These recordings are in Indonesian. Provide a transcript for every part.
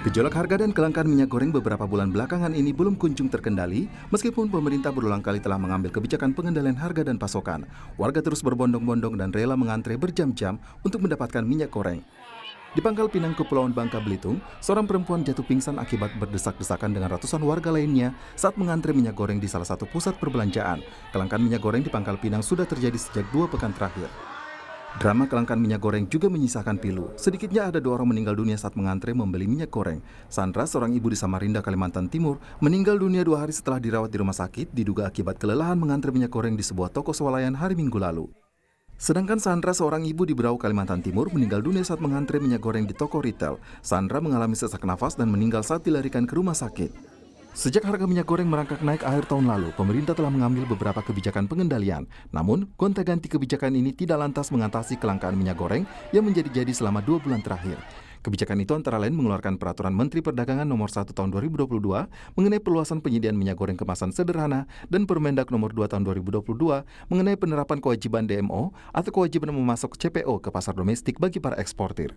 Gejolak harga dan kelangkaan minyak goreng beberapa bulan belakangan ini belum kunjung terkendali, meskipun pemerintah berulang kali telah mengambil kebijakan pengendalian harga dan pasokan. Warga terus berbondong-bondong dan rela mengantre berjam-jam untuk mendapatkan minyak goreng. Di Pangkal Pinang, Kepulauan Bangka Belitung, seorang perempuan jatuh pingsan akibat berdesak-desakan dengan ratusan warga lainnya saat mengantre minyak goreng di salah satu pusat perbelanjaan. Kelangkaan minyak goreng di Pangkal Pinang sudah terjadi sejak 2 pekan terakhir. Drama kelangkaan minyak goreng juga menyisakan pilu. Sedikitnya ada 2 orang meninggal dunia saat mengantre membeli minyak goreng. Sandra, seorang ibu di Samarinda, Kalimantan Timur, meninggal dunia 2 hari setelah dirawat di rumah sakit, diduga akibat kelelahan mengantre minyak goreng di sebuah toko swalayan hari Minggu lalu. Sedangkan Sandra, seorang ibu di Berau, Kalimantan Timur, meninggal dunia saat mengantre minyak goreng di toko retail. Sandra mengalami sesak nafas dan meninggal saat dilarikan ke rumah sakit. Sejak harga minyak goreng merangkak naik akhir tahun lalu, pemerintah telah mengambil beberapa kebijakan pengendalian. Namun, gonta-ganti kebijakan ini tidak lantas mengatasi kelangkaan minyak goreng yang menjadi-jadi selama 2 bulan terakhir. Kebijakan itu antara lain mengeluarkan Peraturan Menteri Perdagangan Nomor 1 Tahun 2022 mengenai perluasan penyediaan minyak goreng kemasan sederhana dan Permendak Nomor 2 Tahun 2022 mengenai penerapan kewajiban DMO atau kewajiban memasok CPO ke pasar domestik bagi para eksportir.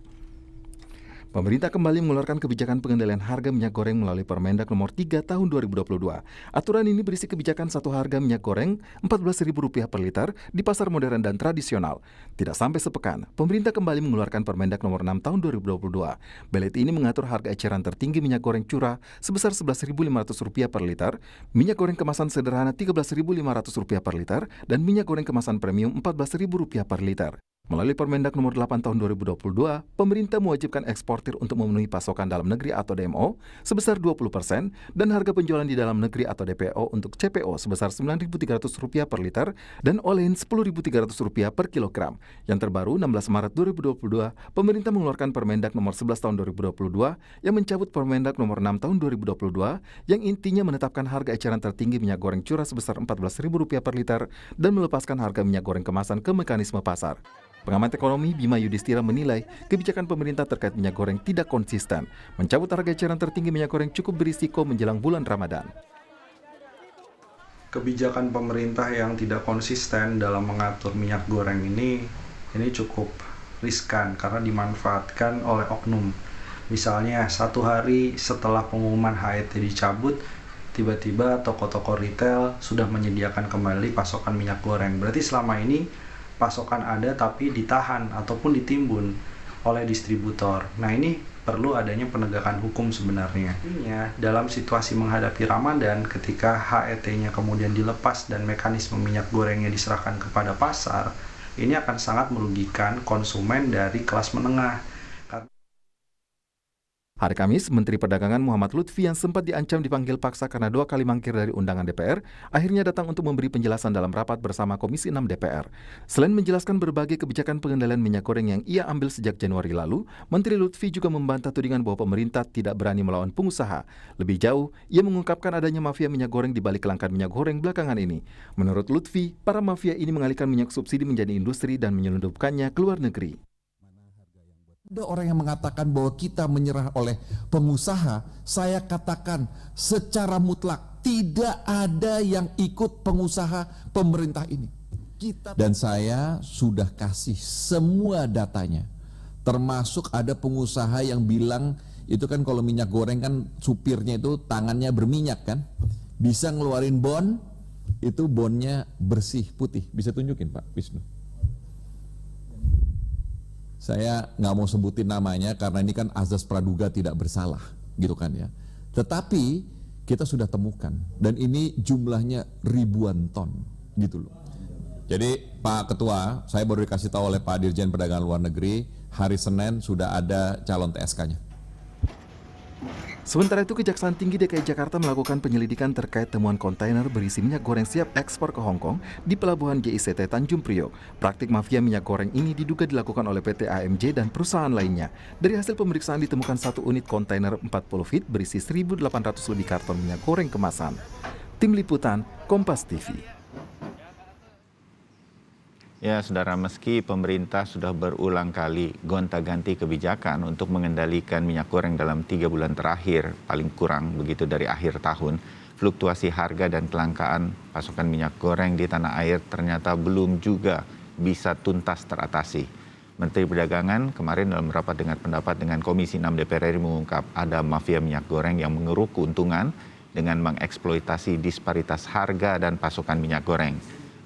Pemerintah kembali mengeluarkan kebijakan pengendalian harga minyak goreng melalui Permendak Nomor 3 Tahun 2022. Aturan ini berisi kebijakan satu harga minyak goreng Rp14.000 per liter di pasar modern dan tradisional. Tidak sampai sepekan, pemerintah kembali mengeluarkan Permendak Nomor 6 Tahun 2022. Belet ini mengatur harga eceran tertinggi minyak goreng curah sebesar Rp11.500 per liter, minyak goreng kemasan sederhana Rp13.500 per liter, dan minyak goreng kemasan premium Rp14.000 per liter. Melalui Permendak Nomor 8 Tahun 2022, pemerintah mewajibkan eksportir untuk memenuhi pasokan dalam negeri atau DMO sebesar 20% dan harga penjualan di dalam negeri atau DPO untuk CPO sebesar Rp9.300 per liter dan olein Rp10.300 per kilogram. Yang terbaru, 16 Maret 2022, pemerintah mengeluarkan Permendak Nomor 11 Tahun 2022 yang mencabut Permendak Nomor 6 Tahun 2022 yang intinya menetapkan harga eceran tertinggi minyak goreng curah sebesar Rp14.000 per liter dan melepaskan harga minyak goreng kemasan ke mekanisme pasar. Pengamat ekonomi Bima Yudhistira menilai kebijakan pemerintah terkait minyak goreng tidak konsisten. Mencabut harga eceran tertinggi minyak goreng cukup berisiko menjelang bulan Ramadan. Kebijakan pemerintah yang tidak konsisten dalam mengatur minyak goreng ini cukup riskan karena dimanfaatkan oleh oknum. Misalnya 1 hari setelah pengumuman HET dicabut, tiba-tiba toko-toko retail sudah menyediakan kembali pasokan minyak goreng. Berarti selama ini pasokan ada tapi ditahan ataupun ditimbun oleh distributor. Nah, ini perlu adanya penegakan hukum sebenarnya. Dalam situasi menghadapi Ramadan, ketika HET-nya kemudian dilepas dan mekanisme minyak gorengnya diserahkan kepada pasar, ini akan sangat merugikan konsumen dari kelas menengah. Hari Kamis, Menteri Perdagangan Muhammad Lutfi yang sempat diancam dipanggil paksa karena 2 kali mangkir dari undangan DPR, akhirnya datang untuk memberi penjelasan dalam rapat bersama Komisi 6 DPR. Selain menjelaskan berbagai kebijakan pengendalian minyak goreng yang ia ambil sejak Januari lalu, Menteri Lutfi juga membantah tudingan bahwa pemerintah tidak berani melawan pengusaha. Lebih jauh, ia mengungkapkan adanya mafia minyak goreng di balik kelangkaan minyak goreng belakangan ini. Menurut Lutfi, para mafia ini mengalihkan minyak subsidi menjadi industri dan menyelundupkannya ke luar negeri. Ada orang yang mengatakan bahwa kita menyerah oleh pengusaha. Saya katakan secara mutlak tidak ada yang ikut pengusaha pemerintah ini. Dan saya sudah kasih semua datanya. Termasuk ada pengusaha yang bilang itu kan kalau minyak goreng kan supirnya itu tangannya berminyak kan. Bisa ngeluarin bon, itu bonnya bersih putih. Bisa tunjukin Pak Wisnu. Saya nggak mau sebutin namanya karena ini kan azas praduga tidak bersalah gitu kan ya. Tetapi kita sudah temukan dan ini jumlahnya ribuan ton gitu loh. Jadi Pak Ketua, saya baru dikasih tahu oleh Pak Dirjen Perdagangan Luar Negeri, hari Senin sudah ada calon TSK-nya. Sementara itu, Kejaksaan Tinggi DKI Jakarta melakukan penyelidikan terkait temuan kontainer berisi minyak goreng siap ekspor ke Hong Kong di Pelabuhan JICT Tanjung Priok. Praktik mafia minyak goreng ini diduga dilakukan oleh PT AMJ dan perusahaan lainnya. Dari hasil pemeriksaan ditemukan 1 unit kontainer 40 feet berisi 1.800 lebih karton minyak goreng kemasan. Tim Liputan, Kompas TV. Ya, saudara, meski pemerintah sudah berulang kali gonta-ganti kebijakan untuk mengendalikan minyak goreng dalam 3 bulan terakhir, paling kurang begitu dari akhir tahun, fluktuasi harga dan kelangkaan pasokan minyak goreng di tanah air ternyata belum juga bisa tuntas teratasi. Menteri Perdagangan kemarin dalam rapat dengar pendapat dengan Komisi 6 DPR RI mengungkap ada mafia minyak goreng yang mengeruk keuntungan dengan mengeksploitasi disparitas harga dan pasokan minyak goreng.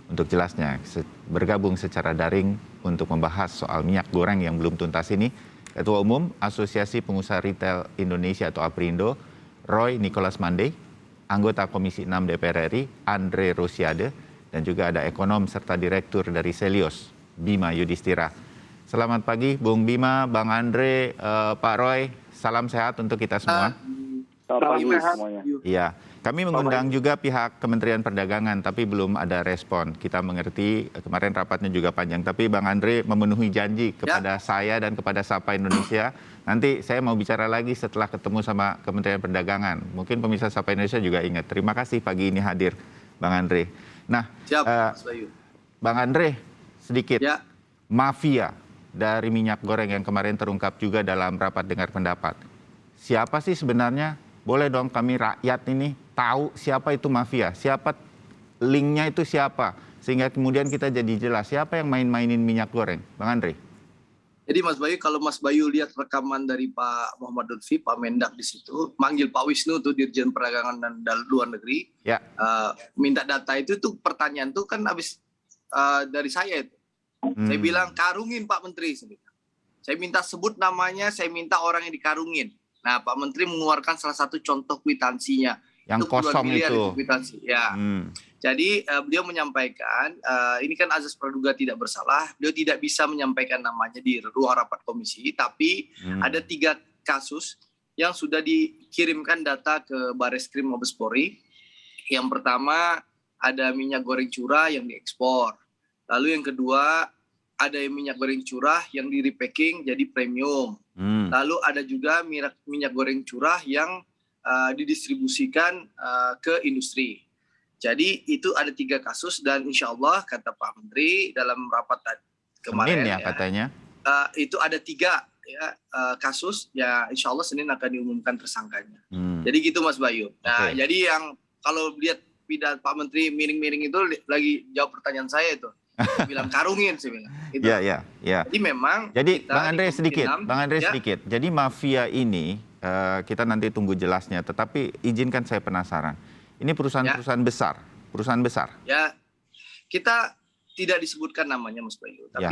Untuk jelasnya, bergabung secara daring untuk membahas soal minyak goreng yang belum tuntas ini, Ketua Umum Asosiasi Pengusaha Retail Indonesia atau APRindo, Roy Nicholas Mande, anggota Komisi 6 DPR RI, Andre Rosiade, dan juga ada ekonom serta direktur dari Selios, Bima Yudhistira. Selamat pagi, Bung Bima, Bang Andre, Pak Roy. Salam sehat untuk kita semua. Selamat pagi semuanya. Iya, kami mengundang juga pihak Kementerian Perdagangan, tapi belum ada respon. Kita mengerti kemarin rapatnya juga panjang, tapi Bang Andre memenuhi janji kepada saya dan kepada Sapa Indonesia. Nanti saya mau bicara lagi setelah ketemu sama Kementerian Perdagangan. Mungkin pemirsa Sapa Indonesia juga ingat. Terima kasih pagi ini hadir, Bang Andre. Nah, Mas Bayu. Bang Andre, sedikit Ya. mafia dari minyak goreng yang kemarin terungkap juga dalam rapat dengar pendapat. Siapa sih sebenarnya? Boleh dong kami rakyat ini tahu siapa itu mafia, siapa linknya itu siapa, sehingga kemudian kita jadi jelas siapa yang main-mainin minyak goreng, Bang Andre. Jadi Mas Bayu, kalau Mas Bayu lihat rekaman dari Pak Muhammad Lutfi, Pak Mendak di situ, manggil Pak Wisnu tuh Dirjen Perdagangan dan Luar Negeri, Ya. Minta data itu tuh pertanyaan tuh kan habis dari saya itu. Saya bilang karungin Pak Menteri. Saya minta sebut namanya, saya minta orang yang dikarungin. Nah, Pak Menteri mengeluarkan salah satu contoh kwitansinya. Yang itu puluhan kosong miliar itu. Kwitansi. Ya. Jadi beliau menyampaikan, ini kan azas praduga tidak bersalah. Beliau tidak bisa menyampaikan namanya di ruang rapat komisi, tapi ada 3 kasus yang sudah dikirimkan data ke Bareskrim Mabes Polri. Yang pertama ada minyak goreng curah yang diekspor. Lalu yang kedua, ada minyak goreng curah yang di repacking jadi premium. Lalu ada juga minyak goreng curah yang didistribusikan ke industri. Jadi itu ada 3 kasus dan insya Allah kata Pak Menteri dalam rapat kemarin Senin ya katanya. Itu ada 3 kasus ya insya Allah Senin akan diumumkan tersangkanya. Jadi gitu Mas Bayu. Nah jadi yang kalau lihat pidato Pak Menteri miring-miring itu lagi jawab pertanyaan saya itu. Bilang karungin sih bilang. Gitu. Ya. Jadi memang. Jadi Bang Andre sedikit. Jadi mafia ini kita nanti tunggu jelasnya. Tetapi izinkan saya penasaran. Ini perusahaan besar. Ya, kita tidak disebutkan namanya Mas Bayu. Tapi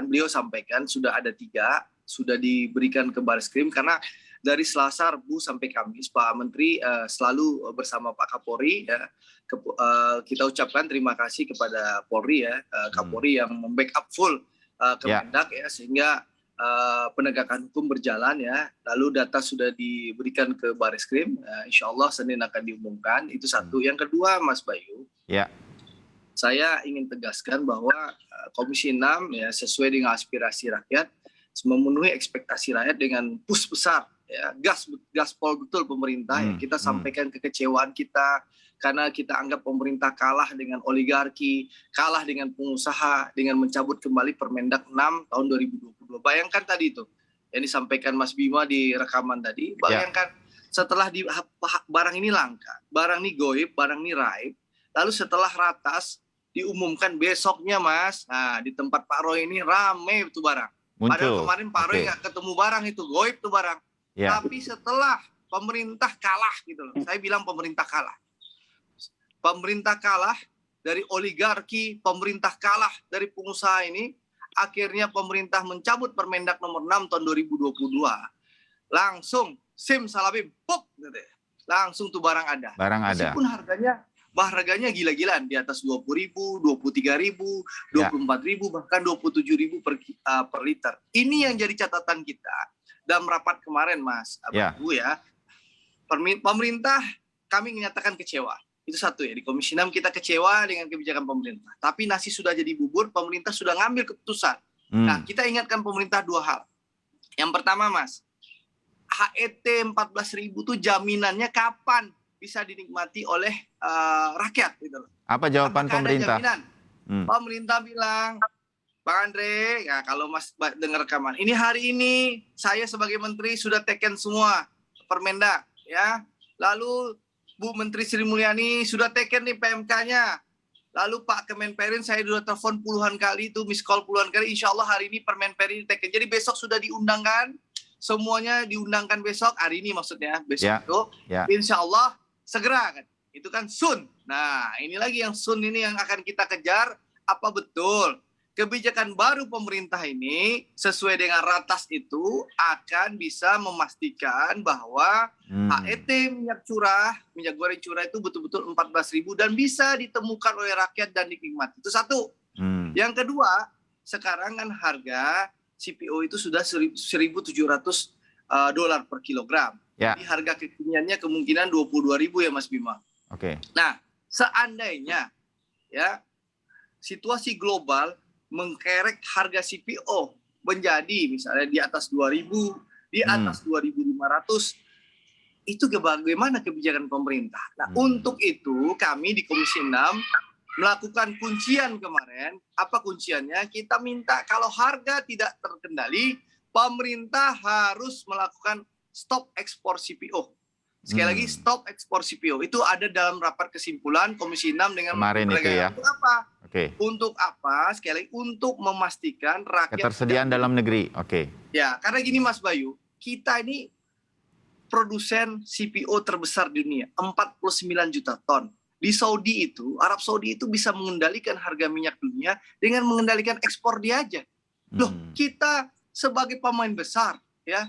beliau sampaikan sudah ada 3 sudah diberikan ke Bareskrim karena dari Selasa, Rabu sampai Kamis Pak Menteri selalu bersama Pak Kapolri ya. Kita ucapkan terima kasih kepada Polri ya, Kapolri yang membackup full Kemendak ya sehingga penegakan hukum berjalan ya. Lalu data sudah diberikan ke Bareskrim, insya Allah Senin akan diumumkan. Itu satu. Yang kedua Mas Bayu, saya ingin tegaskan bahwa Komisi 6 ya sesuai dengan aspirasi rakyat memenuhi ekspektasi rakyat dengan push besar ya, gaspol betul pemerintah ya. Kita sampaikan kekecewaan kita karena kita anggap pemerintah kalah dengan oligarki, kalah dengan pengusaha dengan mencabut kembali Permendak 6 tahun 2022. Bayangkan tadi itu yang disampaikan Mas Bima di rekaman tadi. Bayangkan setelah barang ini langka, barang ini goib, barang ini raib, lalu setelah ratas diumumkan besoknya Mas, nah di tempat Pak Roy ini rame itu barang. Padahal kemarin Pak Roy nggak ketemu barang itu, goib tuh barang. Tapi setelah pemerintah kalah gitu loh, saya bilang pemerintah kalah. Pemerintah kalah dari oligarki, pemerintah kalah dari pengusaha ini, akhirnya pemerintah mencabut Permendak nomor 6 tahun 2022. Langsung SIM salabim, pop, gitu. Langsung tuh barang ada. Meskipun harganya gila-gilaan di atas 20.000, 23.000, 24.000, bahkan 27.000 per liter. Ini yang jadi catatan kita dalam rapat kemarin, Mas Abu ya. Pemerintah kami menyatakan kecewa. Itu satu ya, di Komisi 6 kita kecewa dengan kebijakan pemerintah. Tapi nasi sudah jadi bubur, pemerintah sudah ngambil keputusan. Nah, kita ingatkan pemerintah 2 hal. Yang pertama, Mas, HET 14.000 itu jaminannya kapan bisa dinikmati oleh rakyat gitu loh. Apa jawaban pemerintah? Pemerintah bilang, Bang Andre, ya kalau Mas dengar rekaman, ini hari ini saya sebagai menteri sudah teken semua Permendak ya. Lalu Bu Menteri Sri Mulyani sudah teken nih PMK-nya. Lalu Pak Kemenperin saya sudah telepon puluhan kali itu, miss call puluhan kali. Insya Allah hari ini Permenperin diteken. Jadi besok sudah diundangkan, semuanya diundangkan besok, hari ini maksudnya, besok itu. Insya Allah segera kan. Itu kan soon. Nah ini lagi yang soon ini yang akan kita kejar. Apa betul kebijakan baru pemerintah ini sesuai dengan ratas itu akan bisa memastikan bahwa HET minyak curah, minyak goreng curah itu betul-betul 14.000 dan bisa ditemukan oleh rakyat dan dinikmati. Itu satu. Yang kedua, sekarang kan harga CPO itu sudah $1.700 per kilogram. Jadi harga kekiniannya kemungkinan 22.000 ya Mas Bima. Nah, seandainya ya situasi global mengkerek harga CPO menjadi misalnya di atas 2.000, di atas 2.500, itu bagaimana kebijakan pemerintah? Nah, untuk itu kami di Komisi 6 melakukan kuncian kemarin. Apa kunciannya? Kita minta kalau harga tidak terkendali, pemerintah harus melakukan stop ekspor CPO. Sekali lagi, stop ekspor CPO. Itu ada dalam rapat kesimpulan Komisi 6 dengan kemarin itu ya. Untuk apa? Untuk apa? Sekali lagi, untuk memastikan rakyat ketersediaan dalam negeri. Ya, karena gini Mas Bayu, kita ini produsen CPO terbesar di dunia, 49 juta ton. Di Saudi itu, Arab Saudi itu bisa mengendalikan harga minyak dunia dengan mengendalikan ekspor dia aja. Loh, kita sebagai pemain besar, ya,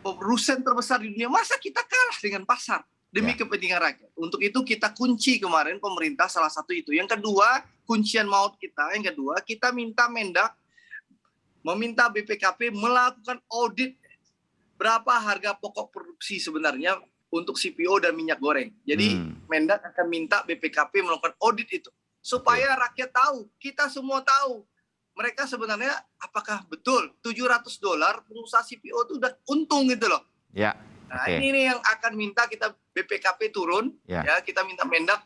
produsen terbesar di dunia, masa kita kalah dengan pasar demi kepentingan rakyat? Untuk itu kita kunci kemarin pemerintah, salah satu itu. Yang kedua, kuncian maut kita, yang kedua kita minta Mendak meminta BPKP melakukan audit berapa harga pokok produksi sebenarnya untuk CPO dan minyak goreng. Jadi Mendak akan minta BPKP melakukan audit itu supaya rakyat tahu, kita semua tahu. Mereka sebenarnya apakah betul $700 pengusaha CPO itu udah untung gitu loh. Nah, ini yang akan minta kita BPKP turun, ya kita minta Mendak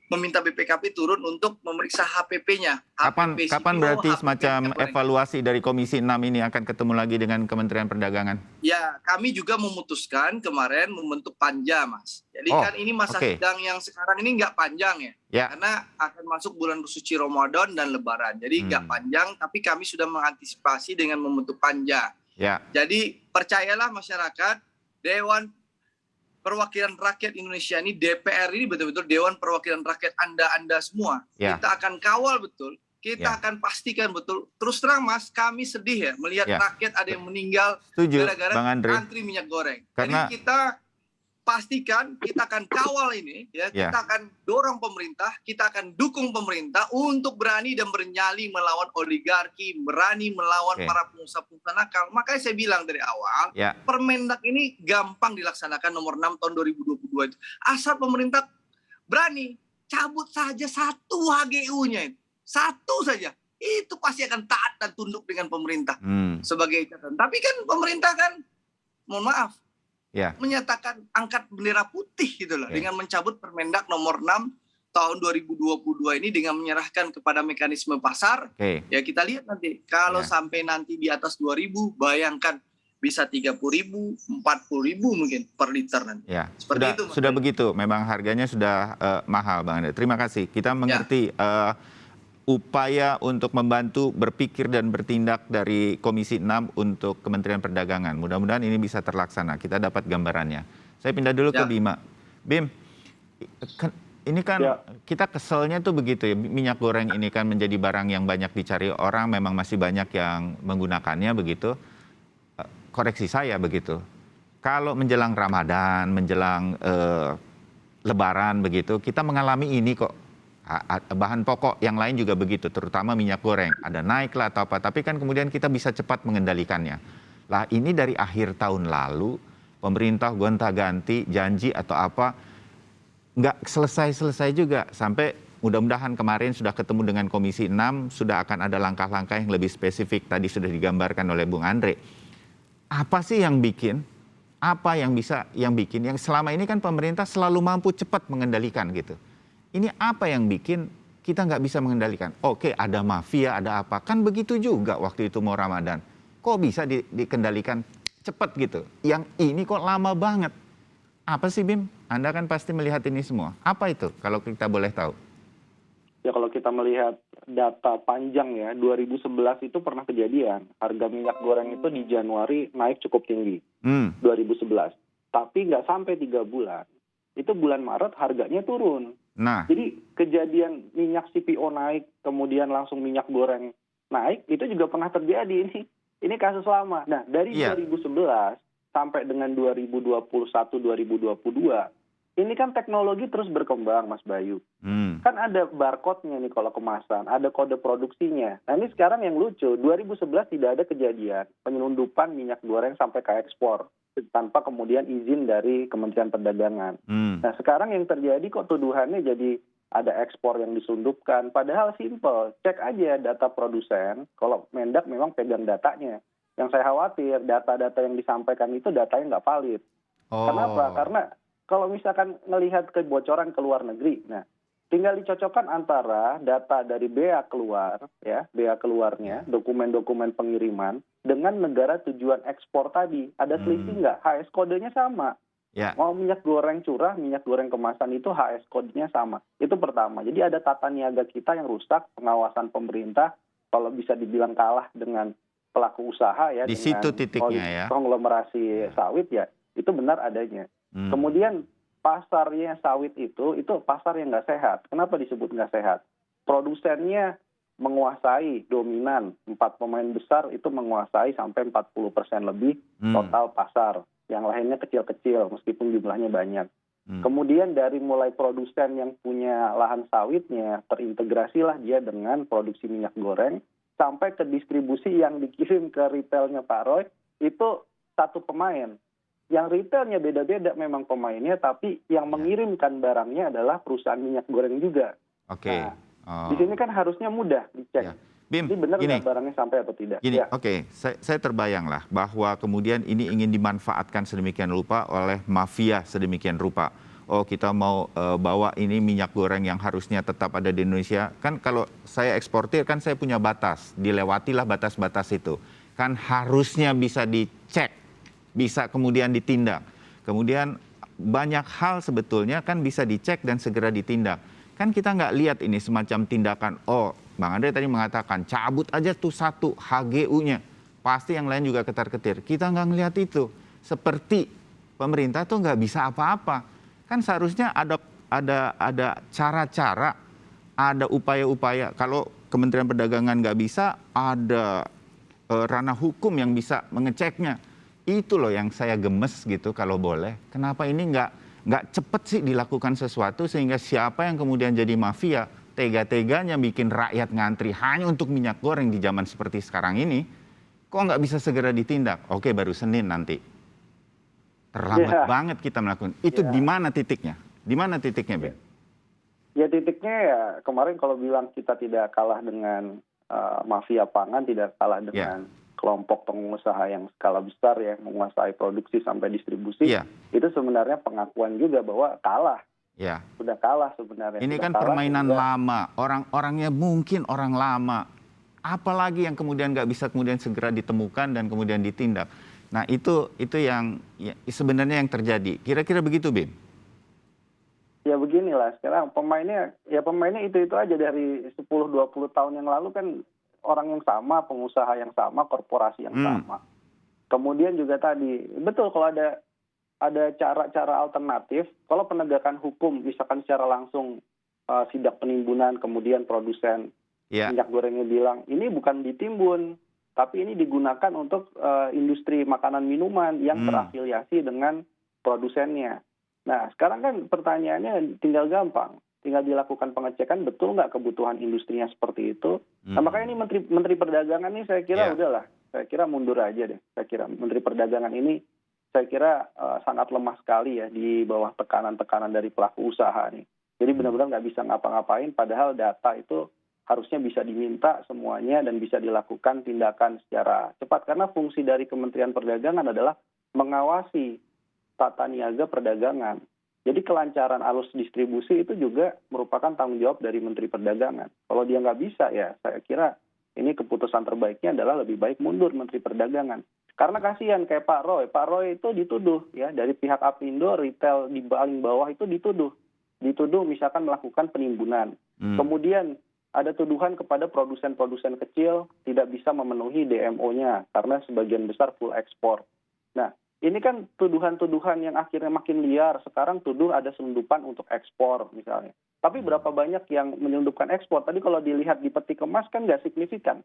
meminta BPKP turun untuk memeriksa HPP-nya. Kapan berarti semacam evaluasi dari Komisi 6 ini akan ketemu lagi dengan Kementerian Perdagangan? Ya, kami juga memutuskan kemarin membentuk panja, Mas. Jadi kan ini masa sidang yang sekarang ini nggak panjang ya. Karena akan masuk bulan suci Ramadan dan Lebaran. Jadi nggak panjang, tapi kami sudah mengantisipasi dengan membentuk panja. Jadi percayalah masyarakat, Dewan Perwakilan Rakyat Indonesia ini, DPR ini betul-betul Dewan Perwakilan Rakyat Anda semua. Kita akan kawal betul, kita akan pastikan betul. Terus terang Mas, kami sedih ya melihat rakyat ada yang meninggal gara-gara antri minyak goreng. Jadi kita pastikan, kita akan kawal ini, ya kita akan dorong pemerintah, kita akan dukung pemerintah untuk berani dan bernyali melawan oligarki, berani melawan para pengusaha-pengusaha nakal. Makanya saya bilang dari awal, Permendak ini gampang dilaksanakan nomor 6 tahun 2022 itu. Asal pemerintah berani cabut saja satu HGU-nya itu. Satu saja. Itu pasti akan taat dan tunduk dengan pemerintah sebagai catatan. Tapi kan pemerintah kan, mohon maaf, menyatakan angkat bendera putih gitu loh dengan mencabut Permendak nomor 6 tahun 2022 ini dengan menyerahkan kepada mekanisme pasar. Ya kita lihat nanti kalau sampai nanti di atas 2.000, bayangkan bisa 30.000, 40.000 mungkin per liter nanti. Seperti itu. Sudah begitu, memang harganya sudah mahal Bang Andre. Terima kasih. Kita mengerti upaya untuk membantu berpikir dan bertindak dari Komisi 6 untuk Kementerian Perdagangan. Mudah-mudahan ini bisa terlaksana. Kita dapat gambarannya. Saya pindah dulu ke Bima. Bim, ini kan kita keselnya tuh begitu ya. Minyak goreng ini kan menjadi barang yang banyak dicari orang. Memang masih banyak yang menggunakannya begitu. Koreksi saya begitu. Kalau menjelang Ramadan, menjelang Lebaran begitu, kita mengalami ini kok. Bahan pokok yang lain juga begitu, terutama minyak goreng. Ada naik lah atau apa, tapi kan kemudian kita bisa cepat mengendalikannya. Lah ini dari akhir tahun lalu, pemerintah gonta-ganti, janji atau apa, nggak selesai-selesai juga. Sampai mudah-mudahan kemarin sudah ketemu dengan Komisi 6, sudah akan ada langkah-langkah yang lebih spesifik. Tadi sudah digambarkan oleh Bung Andre. Apa sih yang bikin, apa yang bisa yang bikin, yang selama ini kan pemerintah selalu mampu cepat mengendalikan gitu. Ini apa yang bikin kita nggak bisa mengendalikan? Oke, ada mafia, ada apa. Kan begitu juga waktu itu mau Ramadan. Kok bisa dikendalikan cepat gitu? Yang ini kok lama banget. Apa sih Bim? Anda kan pasti melihat ini semua. Apa itu kalau kita boleh tahu? Ya kalau kita melihat data panjang ya, 2011 itu pernah kejadian. Harga minyak goreng itu di Januari naik cukup tinggi, 2011. Tapi nggak sampai 3 bulan. Itu bulan Maret harganya turun. Nah, Jadi kejadian minyak CPO naik, kemudian langsung minyak goreng naik, itu juga pernah terjadi. Ini kasus lama. Nah, dari Iya. 2011 sampai dengan 2021-2022, ini kan teknologi terus berkembang, Mas Bayu. Kan ada barcode-nya nih kalau kemasan, ada kode produksinya. Nah ini sekarang yang lucu, 2011 tidak ada kejadian penyelundupan minyak goreng sampai ke ekspor tanpa kemudian izin dari Kementerian Perdagangan. Nah sekarang yang terjadi kok tuduhannya jadi ada ekspor yang diselundupkan. Padahal simple, cek aja data produsen, kalau Mendak memang pegang datanya. Yang saya khawatir, data-data yang disampaikan itu datanya nggak valid. Kenapa? Karena kalau misalkan melihat kebocoran ke luar negeri, nah tinggal dicocokkan antara data dari bea keluar, ya bea keluarnya, dokumen-dokumen pengiriman dengan negara tujuan ekspor tadi. Ada selisih nggak? HS kodenya sama. ya. Mau minyak goreng curah, minyak goreng kemasan itu HS kodenya sama. Itu pertama. Jadi ada tata niaga kita yang rusak, pengawasan pemerintah kalau bisa dibilang kalah dengan pelaku usaha ya, Di dengan situ titiknya ya. konglomerasi sawit ya, itu benar adanya. Kemudian pasarnya sawit itu pasar yang nggak sehat. Kenapa disebut nggak sehat? Produsennya menguasai dominan, 4 pemain besar itu menguasai sampai 40% lebih total pasar. Yang lainnya kecil-kecil meskipun jumlahnya banyak. Kemudian dari mulai produsen yang punya lahan sawitnya, terintegrasilah dia dengan produksi minyak goreng, sampai ke distribusi yang dikirim ke retailnya Pak Roy, itu satu pemain. Yang retailnya beda-beda memang pemainnya, tapi yang mengirimkan barangnya adalah perusahaan minyak goreng juga. Oke. Nah, di sini kan harusnya mudah dicek. Ya. Bim, Ini benar gini. nggak barangnya sampai atau tidak? Gini, Ya. oke, saya terbayang lah bahwa kemudian ini ingin dimanfaatkan sedemikian rupa oleh mafia sedemikian rupa. Oh, kita mau bawa ini minyak goreng yang harusnya tetap ada di Indonesia. Kan kalau saya eksportir kan saya punya batas, dilewatilah batas-batas itu. Kan harusnya bisa dicek, bisa kemudian ditindak. Kemudian banyak hal sebetulnya kan bisa dicek dan segera ditindak. Kan kita nggak lihat ini semacam tindakan, oh Bang Andre tadi mengatakan cabut aja tuh satu HGU-nya. Pasti yang lain juga ketar-ketir. Kita nggak ngelihat itu. Seperti pemerintah tuh nggak bisa apa-apa. Kan seharusnya ada cara-cara, ada upaya-upaya. Kalau Kementerian Perdagangan nggak bisa, ada ranah hukum yang bisa mengeceknya. Itu loh yang saya gemes gitu kalau boleh. Kenapa ini nggak cepet sih dilakukan sesuatu sehingga siapa yang kemudian jadi mafia, tega-teganya bikin rakyat ngantri hanya untuk minyak goreng di zaman seperti sekarang ini, kok nggak bisa segera ditindak? Oke, baru Senin nanti. Terlambat banget kita melakukan. Itu di mana titiknya? Di mana titiknya, Ben? Ya titiknya ya kemarin kalau bilang kita tidak kalah dengan mafia pangan, tidak kalah dengan kelompok pengusaha yang skala besar ya, menguasai produksi sampai distribusi, itu sebenarnya pengakuan juga bahwa kalah. Ya. Sudah kalah sebenarnya. Ini sudah kan kalah, permainan sehingga lama. Orang-orangnya mungkin orang lama. Apalagi yang kemudian nggak bisa kemudian segera ditemukan dan kemudian ditindak. Nah itu yang ya, sebenarnya yang terjadi. Kira-kira begitu, Bim? Ya beginilah, sekarang pemainnya itu aja dari 10-20 tahun yang lalu kan orang yang sama, pengusaha yang sama, korporasi yang sama. Kemudian juga tadi, betul kalau ada cara-cara alternatif, kalau penegakan hukum misalkan secara langsung sidak penimbunan, kemudian produsen minyak gorengnya bilang, ini bukan ditimbun, tapi ini digunakan untuk industri makanan minuman yang terafiliasi dengan produsennya. Nah, sekarang kan pertanyaannya tinggal gampang. Tinggal dilakukan pengecekan, betul nggak kebutuhan industrinya seperti itu. Nah, makanya ini Menteri Perdagangan ini saya kira udahlah. Saya kira mundur aja deh. Saya kira Menteri Perdagangan ini saya kira sangat lemah sekali ya di bawah tekanan-tekanan dari pelaku usaha nih. Jadi benar-benar nggak bisa ngapa-ngapain, padahal data itu harusnya bisa diminta semuanya dan bisa dilakukan tindakan secara cepat. Karena fungsi dari Kementerian Perdagangan adalah mengawasi tata niaga perdagangan. Jadi kelancaran arus distribusi itu juga merupakan tanggung jawab dari Menteri Perdagangan. Kalau dia nggak bisa ya saya kira ini keputusan terbaiknya adalah lebih baik mundur Menteri Perdagangan. Karena kasihan kayak Pak Roy itu dituduh ya dari pihak Aprindo retail di paling bawah itu dituduh misalkan melakukan penimbunan. Kemudian ada tuduhan kepada produsen-produsen kecil tidak bisa memenuhi DMO-nya karena sebagian besar full ekspor. Nah, ini kan tuduhan-tuduhan yang akhirnya makin liar. Sekarang tuduh ada selundupan untuk ekspor misalnya. Tapi berapa banyak yang menyelundupkan ekspor? Tadi kalau dilihat di peti kemas kan nggak signifikan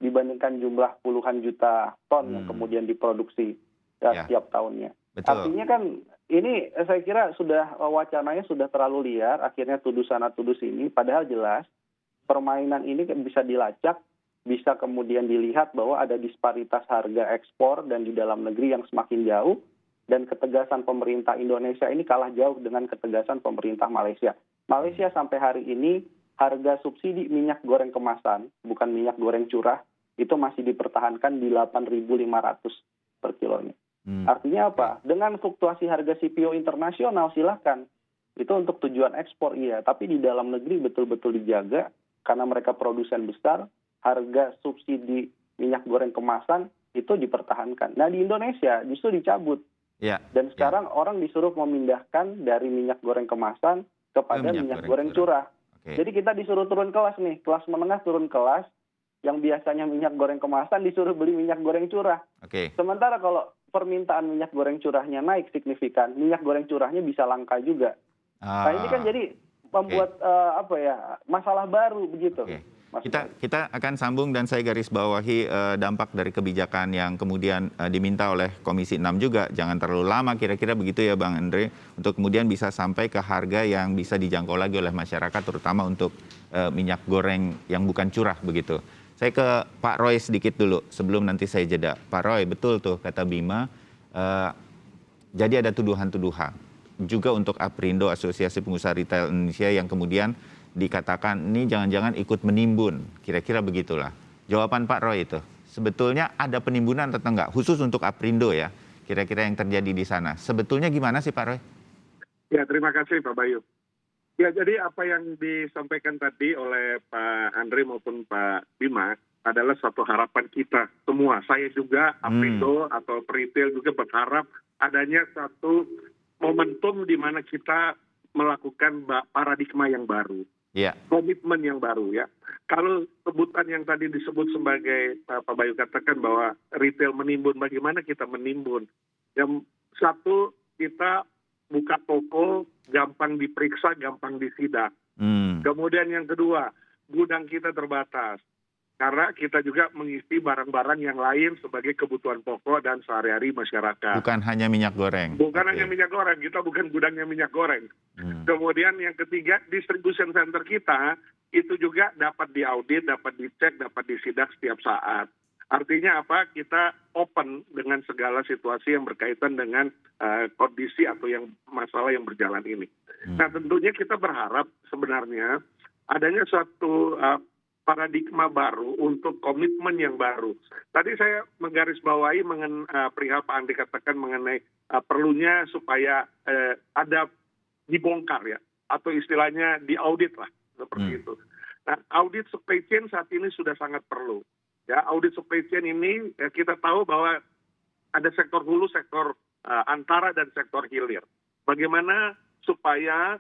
dibandingkan jumlah puluhan juta ton yang kemudian diproduksi setiap tahunnya. Betul. Artinya kan ini saya kira sudah wacananya sudah terlalu liar, akhirnya tuduh sana tuduh sini, padahal jelas permainan ini bisa dilacak, bisa kemudian dilihat bahwa ada disparitas harga ekspor dan di dalam negeri yang semakin jauh, dan ketegasan pemerintah Indonesia ini kalah jauh dengan ketegasan pemerintah Malaysia. Malaysia sampai hari ini harga subsidi minyak goreng kemasan, bukan minyak goreng curah, itu masih dipertahankan di 8.500 per kilonya. Artinya apa? Dengan fluktuasi harga CPO internasional silahkan. Itu untuk tujuan ekspor iya, tapi di dalam negeri betul-betul dijaga karena mereka produsen besar, harga subsidi minyak goreng kemasan itu dipertahankan. Nah di Indonesia justru dicabut. Dan sekarang orang disuruh memindahkan dari minyak goreng kemasan kepada minyak goreng curah. Jadi kita disuruh turun kelas nih, kelas menengah turun kelas, yang biasanya minyak goreng kemasan disuruh beli minyak goreng curah. Sementara kalau permintaan minyak goreng curahnya naik signifikan, minyak goreng curahnya bisa langka juga. Nah ini kan jadi membuat masalah baru begitu. Kita akan sambung dan saya garis bawahi dampak dari kebijakan yang kemudian diminta oleh Komisi 6 juga. Jangan terlalu lama kira-kira begitu ya Bang Andre, untuk kemudian bisa sampai ke harga yang bisa dijangkau lagi oleh masyarakat, terutama untuk minyak goreng yang bukan curah begitu. Saya ke Pak Roy sedikit dulu sebelum nanti saya jeda. Pak Roy, betul tuh kata Bima, jadi ada tuduhan-tuduhan juga untuk Aprindo, Asosiasi Pengusaha Retail Indonesia, yang kemudian dikatakan ini jangan-jangan ikut menimbun, kira-kira begitulah. Jawaban Pak Roy itu, sebetulnya ada penimbunan atau enggak, khusus untuk Aprindo ya, kira-kira yang terjadi di sana. Sebetulnya gimana sih Pak Roy? Ya, terima kasih Pak Bayu. Ya, jadi apa yang disampaikan tadi oleh Pak Andre maupun Pak Bima adalah suatu harapan kita semua. Saya juga, Aprindo atau retail juga berharap adanya satu momentum di mana kita melakukan paradigma yang baru. Komitmen yang baru ya. Kalau sebutan yang tadi disebut sebagai Pak Bayu katakan bahwa retail menimbun, bagaimana kita menimbun? Yang satu, kita buka toko, gampang diperiksa, gampang disidak. Kemudian yang kedua, gudang kita terbatas. Karena kita juga mengisi barang-barang yang lain sebagai kebutuhan pokok dan sehari-hari masyarakat. Bukan hanya minyak goreng. Bukan hanya minyak goreng, kita bukan gudangnya minyak goreng. Kemudian yang ketiga, distribution center kita itu juga dapat diaudit, dapat dicek, dapat disidak setiap saat. Artinya apa? Kita open dengan segala situasi yang berkaitan dengan kondisi atau yang masalah yang berjalan ini. Nah tentunya kita berharap sebenarnya adanya suatu paradigma baru untuk komitmen yang baru. Tadi saya menggarisbawahi perihal Pak Andi katakan mengenai perlunya supaya ada dibongkar ya, atau istilahnya diaudit lah, seperti itu. Nah, audit supply chain saat ini sudah sangat perlu. Ya, audit supply chain ini kita tahu bahwa ada sektor hulu, sektor antara dan sektor hilir. Bagaimana supaya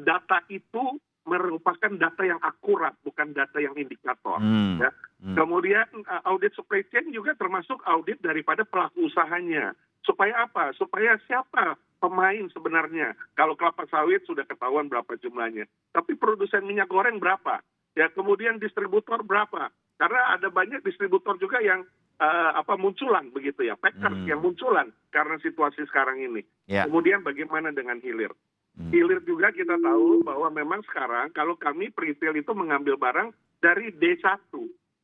data itu merupakan data yang akurat, bukan data yang indikator. Ya. Kemudian audit supply chain juga termasuk audit daripada pelaku usahanya. Supaya apa? Supaya siapa pemain sebenarnya. Kalau kelapa sawit sudah ketahuan berapa jumlahnya. Tapi produsen minyak goreng berapa? Ya, kemudian distributor berapa? Karena ada banyak distributor juga yang munculan begitu ya, packers yang munculan karena situasi sekarang ini. Kemudian bagaimana dengan hilir? Hilir juga kita tahu bahwa memang sekarang kalau kami retail itu mengambil barang dari D1,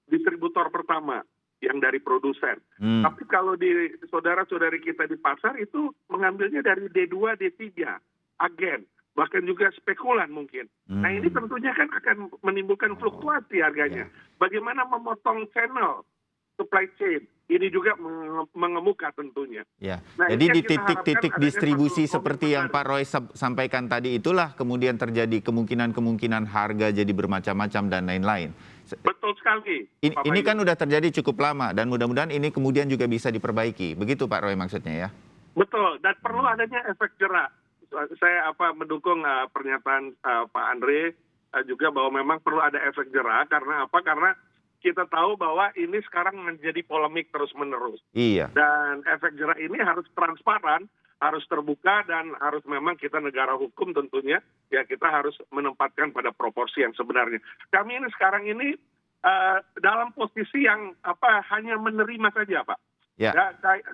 distributor pertama yang dari produsen. Tapi kalau di saudara-saudari kita di pasar itu mengambilnya dari D2, D3, agen, bahkan juga spekulan mungkin. Nah ini tentunya kan akan menimbulkan fluktuasi harganya. Bagaimana memotong channel supply chain. Ini juga mengemuka tentunya. Ya. Nah, Jadi ini di yang kita titik-titik harapkan adanya distribusi satu seperti yang komitmen Pak Roy sampaikan tadi, itulah kemudian terjadi kemungkinan-kemungkinan harga jadi bermacam-macam dan lain-lain. Betul sekali. Pak Ini Bayu. kan udah terjadi cukup lama dan mudah-mudahan ini kemudian juga bisa diperbaiki. Begitu Pak Roy maksudnya ya? Betul, dan perlu adanya efek jerak. Saya mendukung pernyataan Pak Andre juga bahwa memang perlu ada efek jerak. Karena apa? Karena kita tahu bahwa ini sekarang menjadi polemik terus-menerus. Iya. Dan efek jerak ini harus transparan, harus terbuka, dan harus memang kita negara hukum tentunya, ya kita harus menempatkan pada proporsi yang sebenarnya. Kami ini sekarang ini dalam posisi yang hanya menerima saja, Pak. Ya.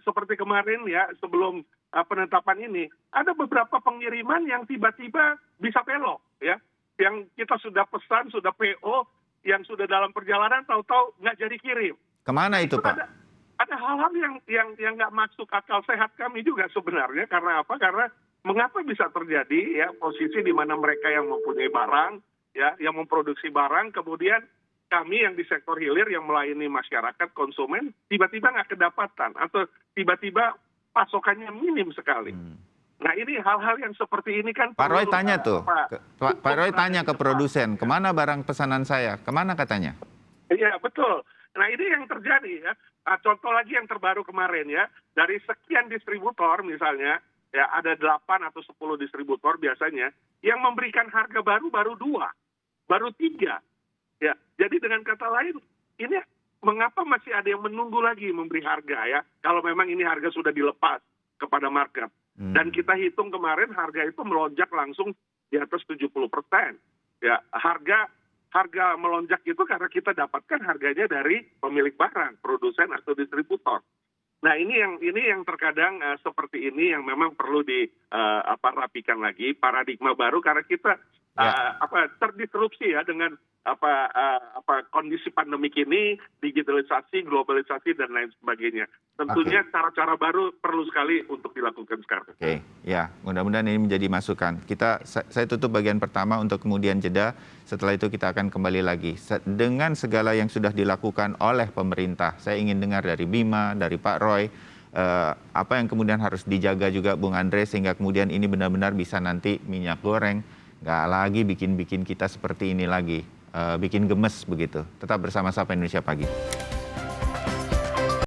Seperti kemarin ya, sebelum penetapan ini, ada beberapa pengiriman yang tiba-tiba bisa belok, ya. Yang kita sudah pesan, sudah PO, yang sudah dalam perjalanan tahu-tahu nggak jadi kirim. Kemana itu Pak? Ada hal-hal yang nggak masuk akal sehat kami juga sebenarnya. Karena apa? Karena mengapa bisa terjadi ya posisi di mana mereka yang mempunyai barang, ya, yang memproduksi barang, kemudian kami yang di sektor hilir yang melayani masyarakat konsumen tiba-tiba nggak kedapatan atau tiba-tiba pasokannya minim sekali. Nah ini hal-hal yang seperti ini kan Pak Roy tanya tuh, Pak Roy tanya ke produsen, kemana barang pesanan saya, kemana katanya? Iya betul. Nah ini yang terjadi ya. Contoh lagi yang terbaru kemarin ya, dari sekian distributor misalnya, ya ada 8 atau 10 distributor biasanya, yang memberikan harga baru 2, baru 3. Ya, jadi dengan kata lain, ini mengapa masih ada yang menunggu lagi memberi harga ya, kalau memang ini harga sudah dilepas kepada market. Dan kita hitung kemarin harga itu melonjak langsung di atas 70%. Ya, harga melonjak itu karena kita dapatkan harganya dari pemilik barang, produsen atau distributor. Nah, ini yang terkadang seperti ini yang memang perlu rapikan lagi paradigma baru karena kita terdisrupsi ya dengan kondisi pandemik ini, digitalisasi, globalisasi dan lain sebagainya. Tentunya cara-cara baru perlu sekali untuk dilakukan sekarang. Oke, ya mudah-mudahan ini menjadi masukan. Saya tutup bagian pertama untuk kemudian jeda. Setelah itu kita akan kembali lagi dengan segala yang sudah dilakukan oleh pemerintah. Saya ingin dengar dari Bima, dari Pak Roy, apa yang kemudian harus dijaga juga Bung Andre sehingga kemudian ini benar-benar bisa nanti minyak goreng nggak lagi bikin kita seperti ini lagi, bikin gemes begitu. Tetap bersama Sapa Indonesia Pagi.